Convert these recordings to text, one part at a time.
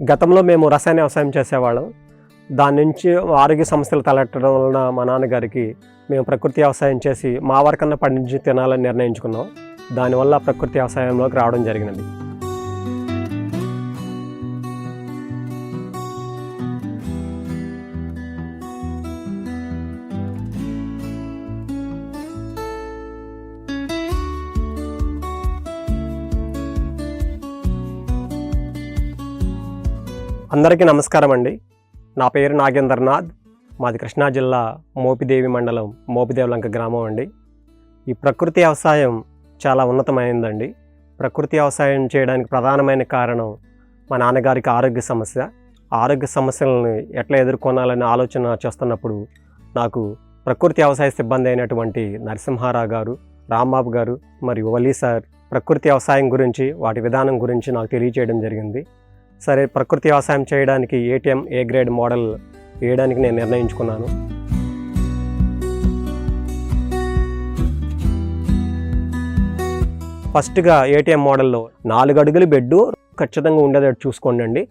గతంలో మేము రసాయన వ్యవసాయం చేసేవాళ్ళం. దాని నుంచి ఆరోగ్య సమస్యలు తలెట్టడం వలన మా నాన్నగారికి మేము ప్రకృతి వ్యవసాయం చేసి మా వరకన్నా పండించి తినాలని నిర్ణయించుకున్నాం. దానివల్ల ప్రకృతి వ్యవసాయంలోకి రావడం జరిగినది. అందరికీ నమస్కారం అండి. నా పేరు నాగేంద్రనాథ్. మాది కృష్ణా జిల్లా మోపిదేవి మండలం మోపిదేవలంక గ్రామం అండి. ఈ ప్రకృతి వ్యవసాయం చాలా ఉన్నతమైనదండి. ప్రకృతి వ్యవసాయం చేయడానికి ప్రధానమైన కారణం మా నాన్నగారికి ఆరోగ్య సమస్య. ఆరోగ్య సమస్యలను ఎట్లా ఎదుర్కొనాలని ఆలోచన చేస్తున్నప్పుడు నాకు ప్రకృతి వ్యవసాయ సిబ్బంది అయినటువంటి నరసింహారావు గారు, రాంబాబు గారు మరియు వలీ సార్ ప్రకృతి వ్యవసాయం గురించి, వాటి విధానం గురించి నాకు తెలియచేయడం జరిగింది. సరే, ప్రకృతి వ్యవసాయం చేయడానికి ఏటీఎం ఏ గ్రేడ్ మోడల్ వేయడానికి నేను నిర్ణయించుకున్నాను. ఫస్ట్గా ఏటీఎం మోడల్లో 4 అడుగుల బెడ్డు ఖచ్చితంగా ఉండేటట్టు చూసుకోండి అండి.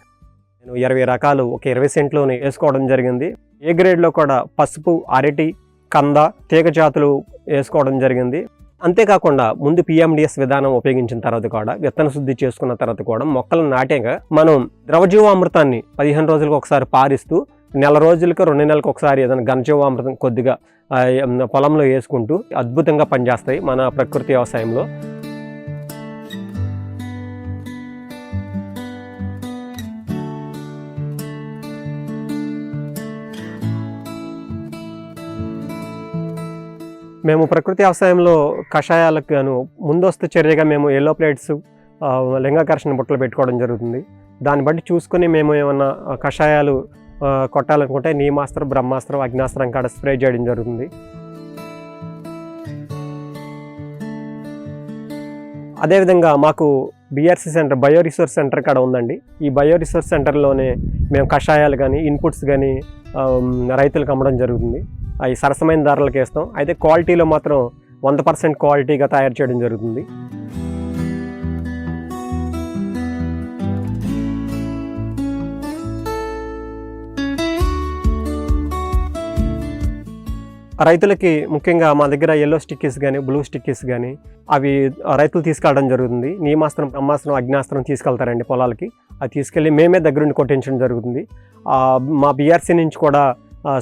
నేను 20 రకాలు ఒక 20 సెంట్లోనే వేసుకోవడం జరిగింది. ఏ గ్రేడ్లో కూడా పసుపు, అరటి, కంద, తీగ జాతులు వేసుకోవడం జరిగింది. అంతేకాకుండా ముందు PMDS విధానం ఉపయోగించిన తర్వాత కూడా, విత్తన శుద్ధి చేసుకున్న తర్వాత కూడా మొక్కలను నాటాక మనం ద్రవజీవామృతాన్ని 15 రోజులకు ఒకసారి పారిస్తూ, నెల రోజులకు 2 నెలలకు ఒకసారి ఏదైనా ఘనజీవామృతం కొద్దిగా పొలంలో వేసుకుంటూ అద్భుతంగా పనిచేస్తాయి మన ప్రకృతి వ్యవసాయంలో. మేము ప్రకృతి వ్యవసాయంలో కషాయాలకు గాను ముందస్తు చర్యగా మేము ఎల్లో ప్లేట్స్, లింగాకర్షణ బుట్టలు పెట్టుకోవడం జరుగుతుంది. దాన్ని బట్టి చూసుకొని మేము ఏమన్నా కషాయాలు కొట్టాలనుకుంటే నీమాస్త్రం, బ్రహ్మాస్త్రం, అగ్నాస్త్రం కాడ స్ప్రే చేయడం జరుగుతుంది. అదేవిధంగా మాకు BRC centre, bio resource centre కాడ ఉందండి. ఈ బయో రిసోర్స్ సెంటర్లోనే మేము కషాయాలు కానీ, ఇన్పుట్స్ కానీ రైతులకు అమ్మడం జరుగుతుంది. అవి సరసమైన ధరలకు వేస్తాం. అయితే క్వాలిటీలో మాత్రం 100% క్వాలిటీగా తయారు చేయడం జరుగుతుంది. రైతులకి ముఖ్యంగా మా దగ్గర ఎల్లో స్టిక్కీస్ కానీ, బ్లూ స్టిక్కీస్ కానీ అవి రైతులు తీసుకెళ్ళడం జరుగుతుంది. నీమాస్త్రం, బ్రహ్మాస్త్రం, అగ్నాస్త్రం తీసుకెళ్తారండి పొలాలకి. అది తీసుకెళ్ళి మేమే దగ్గరుండి కొట్టించడం జరుగుతుంది. మా BRC నుంచి కూడా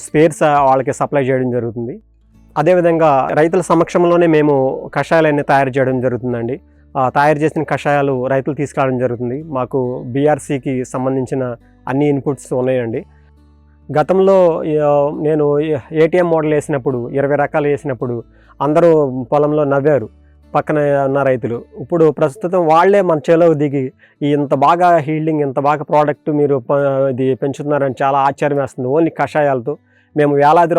స్పేర్స్ వాళ్ళకి సప్లై చేయడం జరుగుతుంది. అదేవిధంగా రైతుల సమక్షంలోనే మేము కషాయాలన్నీ తయారు చేయడం జరుగుతుందండి. తయారు చేసిన కషాయాలు రైతులు తీసుకురావడం జరుగుతుంది. మాకు BRCకి సంబంధించిన అన్ని ఇన్పుట్స్ ఉన్నాయండి. గతంలో నేను ఏటీఎం మోడల్ వేసినప్పుడు, 20 రకాలు వేసినప్పుడు అందరూ పొలంలో నవ్వారు పక్కన ఉన్న రైతులు. ఇప్పుడు ప్రస్తుతం వాళ్ళే మన చేలోకి దిగి ఇంత బాగా హీల్డింగ్, ఇంత బాగా ప్రోడక్ట్ మీరు ఇది పెంచుతున్నారని చాలా ఆశ్చర్యం వేస్తుంది. ఓన్లీ కషాయాలతో మేము వేలాది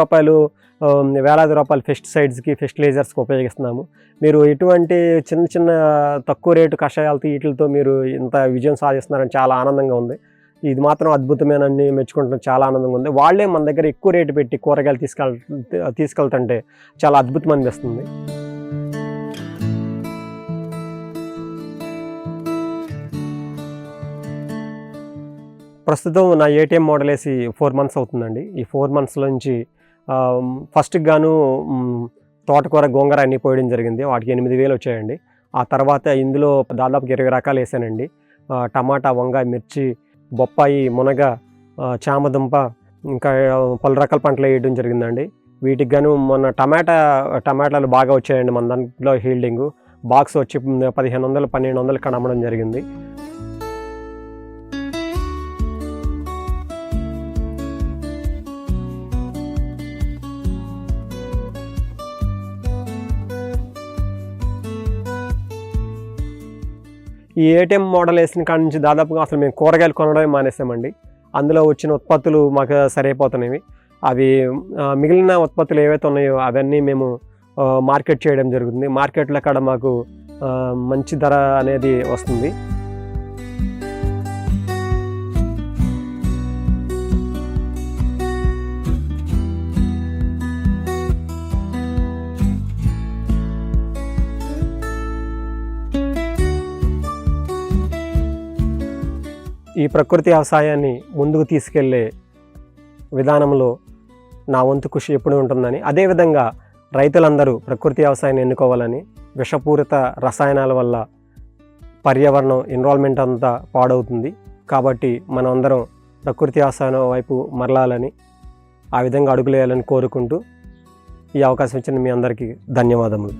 రూపాయలు పెస్టిసైడ్స్కి, ఫెర్టిలైజర్స్కి ఉపయోగిస్తున్నాము. మీరు ఎటువంటి చిన్న చిన్న తక్కువ రేటు కషాయాలతో వీటితో మీరు ఇంత విజయం సాధిస్తున్నారని చాలా ఆనందంగా ఉంది. ఇది మాత్రం అద్భుతమేనని మెచ్చుకుంటున్నాం. చాలా ఆనందంగా ఉంది. వాళ్ళే మన దగ్గర ఎక్కువ రేటు పెట్టి కూరగాయలు తీసుకెళ్తుంటే చాలా అద్భుతం అనిపిస్తుంది. ప్రస్తుతం నా ఏటీఎం మోడల్ వేసి 4 months అవుతుందండి. ఈ 4 months నుంచి ఫస్ట్కి గాను తోటకూర, గోంగూర అన్నీ పోయడం జరిగింది. వాటికి 8,000 వచ్చాయండి. ఆ తర్వాత ఇందులో దాదాపు 20 రకాలు వేసానండి. టమాటా, వంకాయ, మిర్చి, బొప్పాయి, మునగ, చామదుంప, ఇంకా పలు రకాల పంటలు వేయడం జరిగిందండి. వీటికి గాను మొన్న టమాటాలు బాగా వచ్చాయండి మన దాంట్లో హీల్డింగు. బాక్స్ వచ్చి 1500, 1200 ఇక్కడ అమ్మడం జరిగింది. ఈ ఏటీఎం మోడల్ వేసిన కాడ నుంచి దాదాపుగా అసలు మేము కూరగాయలు కొనడమే మానేసామండి. అందులో వచ్చిన ఉత్పత్తులు మాకు సరిపోతున్నాయి. అవి మిగిలిన ఉత్పత్తులు ఏవైతే ఉన్నాయో అవన్నీ మేము మార్కెట్ చేయడం జరుగుతుంది. మార్కెట్లో కాడ మాకు మంచి ధర అనేది వస్తుంది. ఈ ప్రకృతి వ్యవసాయాన్ని ముందుకు తీసుకెళ్లే విధానంలో నా వంతు కృషి ఎప్పుడు ఉంటుందని, అదేవిధంగా రైతులందరూ ప్రకృతి వ్యవసాయాన్ని ఎన్నుకోవాలని. విషపూరిత రసాయనాల వల్ల పర్యావరణం ఎన్విరాన్మెంట్ అంతా పాడవుతుంది. కాబట్టి మనం అందరం ప్రకృతి వ్యవసాయం వైపు మరలాలని, ఆ విధంగా అడుగులేయాలని కోరుకుంటూ ఈ అవకాశం ఇచ్చిన మీ అందరికీ ధన్యవాదములు.